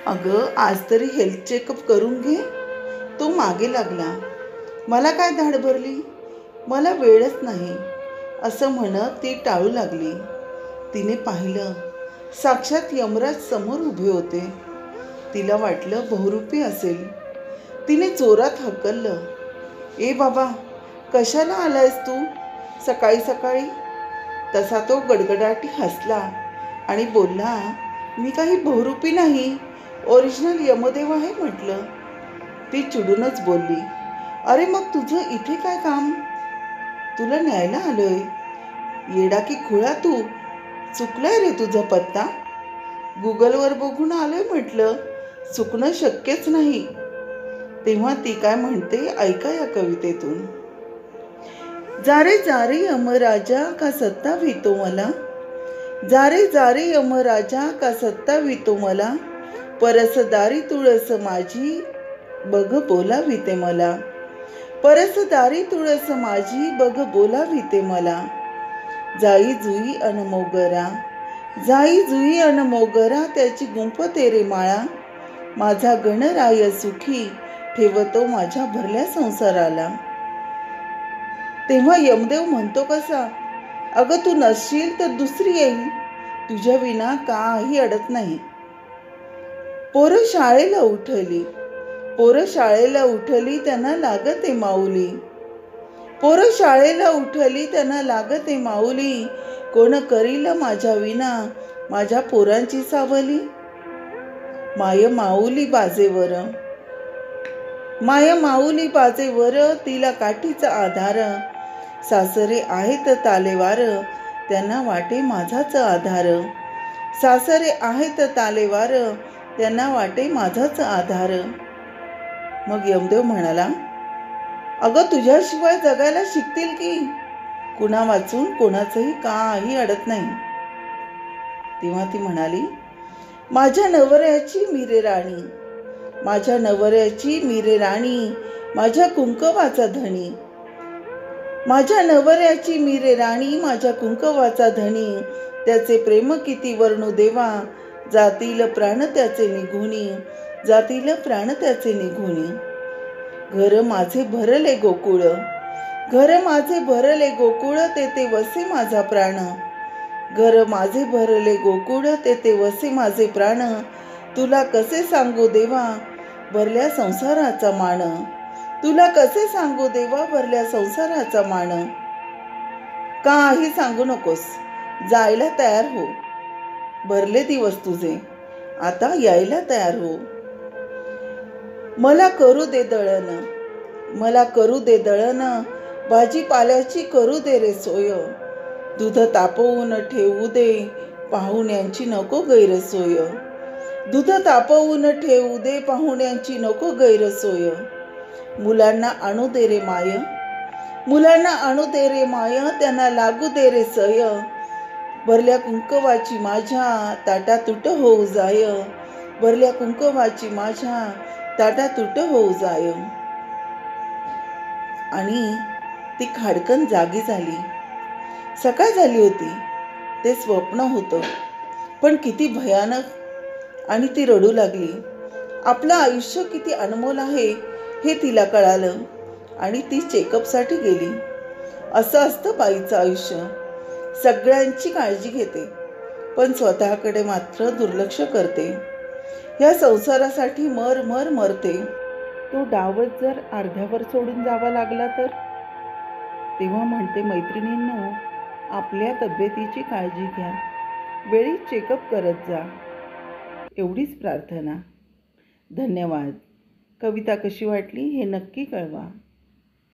अगं आज तरी हेल्थ चेकअप करून घे. तो मागे लागला. मला काय धाड भरली, मला वेळच नाही असं म्हणत ती टाळू लागली. तिने पाहिलं, साक्षात यमराज समोर उभे होते. तिला वाटलं बहुरूपी असेल. तिने जोरात हकललं, ए बाबा, कशाला आलायस तू सकाळी सकाळी? तसा तो गडगडाटी हसला आणि बोलला, मी काही बहुरूपी नाही, ओरिजिनल यमदेव आहे म्हटलं. ती चिडूनच बोलली, अरे मग तुझं इथे काय काम? तुला न्यायला आलोय. येडा की खुळा तू, चुकलाय रे तुझा पत्ता. गुगलवर बघून आलोय म्हटलं, चुकणं शक्यच नाही. तेव्हा ती काय म्हणते ऐका या कवितेतून. जारे जारे यमराजा का सत्ता वितो मला, जारे जारे यमराजा का सत्ता वितो मला, परसदारी तुळस माझी बघ बोलाविते मला, परसदारी तुळस माझी बघ बोलाविते मला. जाई जुई अन मोगरा, जाई जुई अन मोगरा त्याची गुंफते रे माळा, माझा गणराय सुखी ठेवतो माझ्या भरल्या संसाराला. तेव्हा यमदेव म्हणतो कसा, अगं तू नसशील तर दुसरी येईल, तुझ्या विना काही अडत नाही. पोरं शाळेला उठली, पोरं शाळेला उठली त्यांना लागते माऊली, पोरं शाळेला उठली त्यांना लागते माऊली, कोण करील माझ्या विना माझ्या पोरांची सावली. माय माऊली बाजेवर, माय माऊली बाजेवर तिला काठीचा आधार, सासरे आहेत तालेवार त्यांना वाटे माझाच आधार, सासरे आहेत तालेवार त्यांना वाटे माझाच आधार. मग यमदेव म्हणाला, अगं तुझ्याशिवाय जगायला शिकतील की, कुणा वाचून कोणाचंही काही अडत नाही. तेव्हा ती म्हणाली, माझ्या नवऱ्याची मिरे राणी, माझ्या नवऱ्याची मिरे राणी, माझ्या कुंकवाचा धणी, माझ्या नवऱ्याची मिरे राणी, माझ्या कुंकवाचा धणी, त्याचे प्रेम किती वर्णू देवा, जातील प्राण त्याचे निघुनी, जातील प्राण त्याचे निघुनी. घर माझे भरले गोकुळ, घर माझे भरले गोकुळ तेथे वसे माझा प्राण, घर माझे भरले गोकुळ तेथे वसे माझे प्राण, तुला कसे सांगू देवा भरल्या संसाराचा मान, तुला कसे सांगू देवा भरल्या संसाराचा मान. काही सांगू नकोस, जायला तयार हो, भरले दिवस तुझे, आता यायला तयार हो. मला करू दे दळण, मला करू दे दळण, भाजीपाल्याची करू दे रे सोय, दूध तापवून ठेवू दे पाहुण्यांची नको गैरसोय, दूध तापवून ठेवू दे पाहुण्यांची नको गैरसोय. मुलांना आणू दे रे माय, मुलांना आणू दे रे माय, त्यांना लागू दे रे सय, भरल्या कुंकवाची माझ्या ताटातूट होऊ जाय, भरल्या कुंकवाची माझ्या ताटातूट होऊ जाय. आणि ती खाडकन जागी झाली. सकाळ झाली होती, ते स्वप्न होतं, पण किती भयानक. आणि ती रडू लागली. आपलं आयुष्य किती अनमोल आहे हे तिला कळालं आणि ती चेकअपसाठी गेली. असं असतं बाईचं आयुष्य, सगळ्यांची काळजी घेते पण स्वतःकडे मात्र दुर्लक्ष करते. या संसारासाठी मर मर मरते. तो डावच जर अर्ध्यावर सोडून जावा लागला तर? तेव्हा म्हणते, मैत्रिणींनो, आपल्या तब्येतीची काळजी घ्या, वेळी चेकअप करत जा, एवढीच प्रार्थना. धन्यवाद. कविता कशी वाटली हे नक्की कळवा.